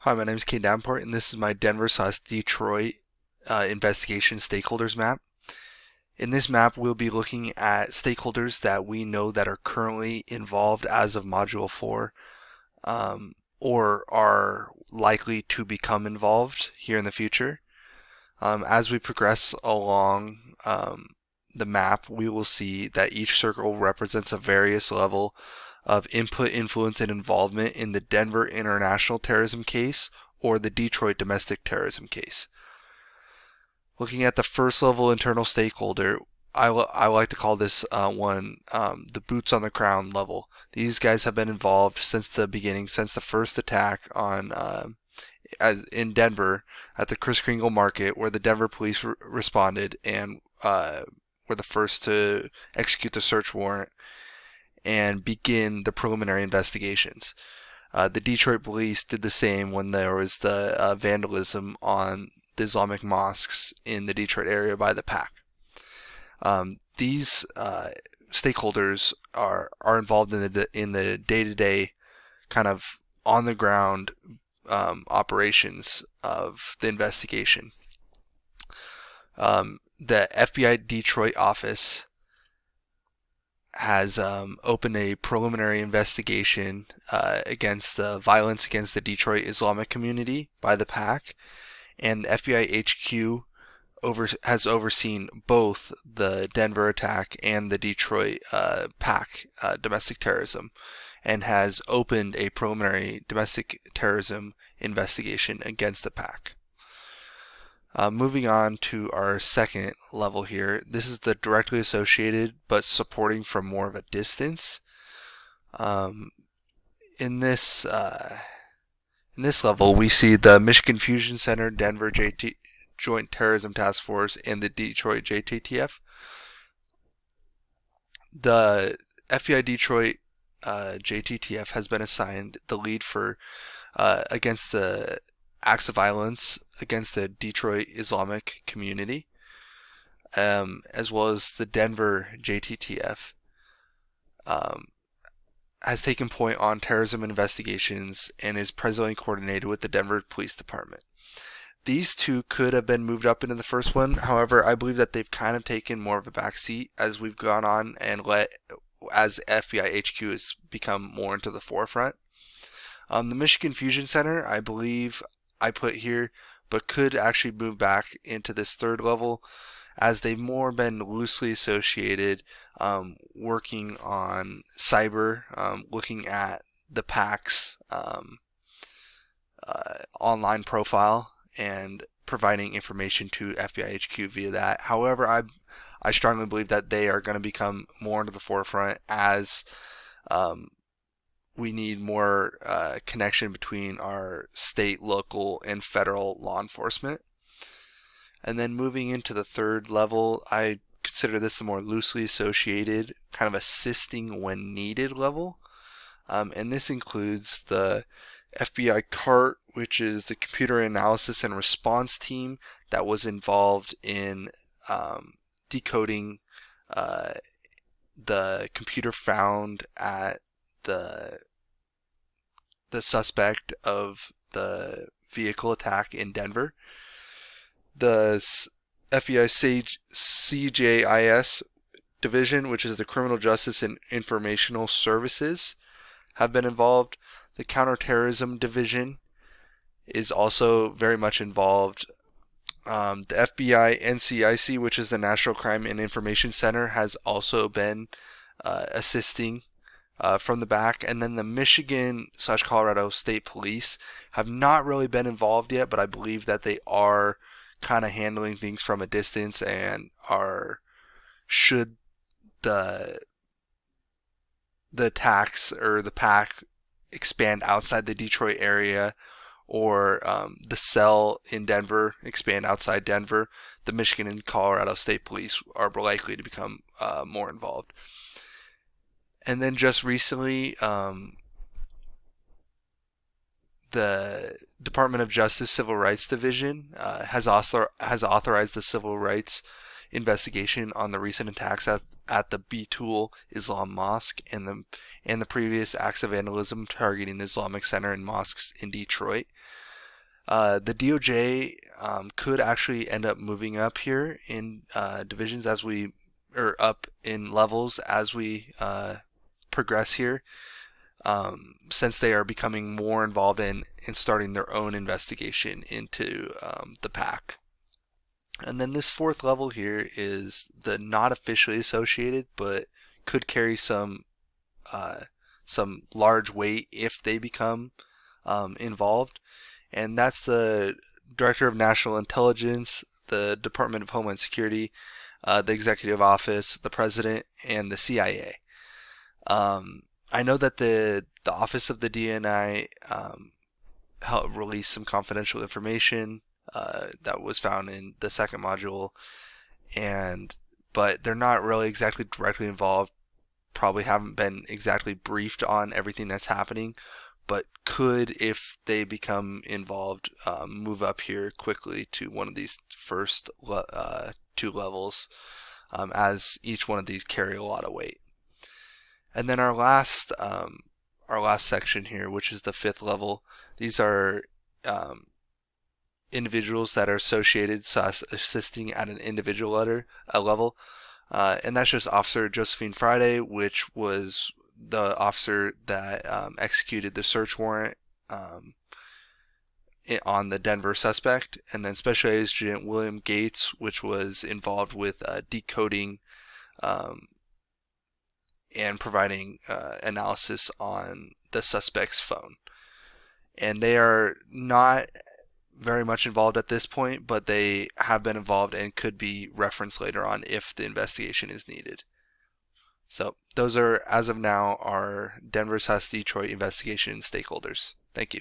Hi, my name is Kate Davenport, and this is my Denver/Detroit investigation stakeholders map. In this map, we'll be looking at stakeholders that we know that are currently involved as of Module 4, or are likely to become involved here in the future. As we progress along the map, we will see that each circle represents a various level of input, influence, and involvement in the Denver international terrorism case or the Detroit domestic terrorism case. Looking at the first level internal stakeholder, I like to call this one the boots on the ground level. These guys have been involved since the beginning, since the first attack on as in Denver at the Kris Kringle Market, where the Denver police responded and were the first to execute the search warrant and begin the preliminary investigations. The Detroit police did the same when there was the vandalism on the Islamic mosques in the Detroit area by the PAC. These stakeholders are involved in the day-to-day kind of on the ground operations of the investigation. The FBI Detroit office has opened a preliminary investigation against the violence against the Detroit Islamic community by the PAC, and the FBI HQ has overseen both the Denver attack and the Detroit PAC domestic terrorism, and has opened a preliminary domestic terrorism investigation against the PAC. Moving on to our second level here, this is the directly associated but supporting from more of a distance. In this level, we see the Michigan Fusion Center, Denver Joint Terrorism Task Force, and the Detroit JTTF. The FBI Detroit JTTF has been assigned the lead for against the acts of violence against the Detroit Islamic community, as well as the Denver JTTF has taken point on terrorism investigations and is presently coordinated with the Denver Police Department. These two could have been moved up into the first one. However, I believe that they've kind of taken more of a backseat as we've gone on and as FBI HQ has become more into the forefront. The Michigan Fusion Center, I believe I put here, but could actually move back into this third level as they've more been loosely associated, working on cyber, looking at the PAC's online profile and providing information to FBI HQ via that. However, I strongly believe that they are going to become more into the forefront as we need more connection between our state, local, and federal law enforcement. And then moving into the third level, I consider this the more loosely associated, kind of assisting when needed level. And this includes the FBI CART, which is the Computer Analysis and Response Team that was involved in decoding the computer found at the suspect of the vehicle attack in Denver. The FBI CJIS division, which is the Criminal Justice and Informational Services, have been involved. The Counterterrorism Division is also very much involved. The FBI NCIC, which is the National Crime and Information Center, has also been assisting from the back. And then the Michigan/Colorado State Police have not really been involved yet, but I believe that they are kind of handling things from a distance and should the attacks or the PAC expand outside the Detroit area, or the cell in Denver expand outside Denver, the Michigan and Colorado State Police are likely to become more involved. And then just recently, the Department of Justice Civil Rights Division has authorized the civil rights investigation on the recent attacks at the Betul Islam Mosque and the previous acts of vandalism targeting the Islamic Center and mosques in Detroit. The DOJ could actually end up moving up here in divisions or up in levels as we progress here, since they are becoming more involved in starting their own investigation into the PAC. And then this fourth level here is the not officially associated, but could carry some large weight if they become involved, and that's the Director of National Intelligence, the Department of Homeland Security, the Executive Office, the President, and the CIA. I know that the Office of the DNI helped release some confidential information that was found in the second module, and but they're not really exactly directly involved. Probably haven't been exactly briefed on everything that's happening, but could, if they become involved, move up here quickly to one of these first two levels, as each one of these carry a lot of weight. And then our last section here, which is the fifth level, these are individuals that are associated, so assisting at an individual level. And that's just Officer Josephine Friday, which was the officer that executed the search warrant on the Denver suspect, and then Special Agent William Gates, which was involved with decoding and providing analysis on the suspect's phone. And they are not very much involved at this point, but they have been involved and could be referenced later on if the investigation is needed. So those are, as of now, our Denver / Detroit investigation stakeholders. Thank you.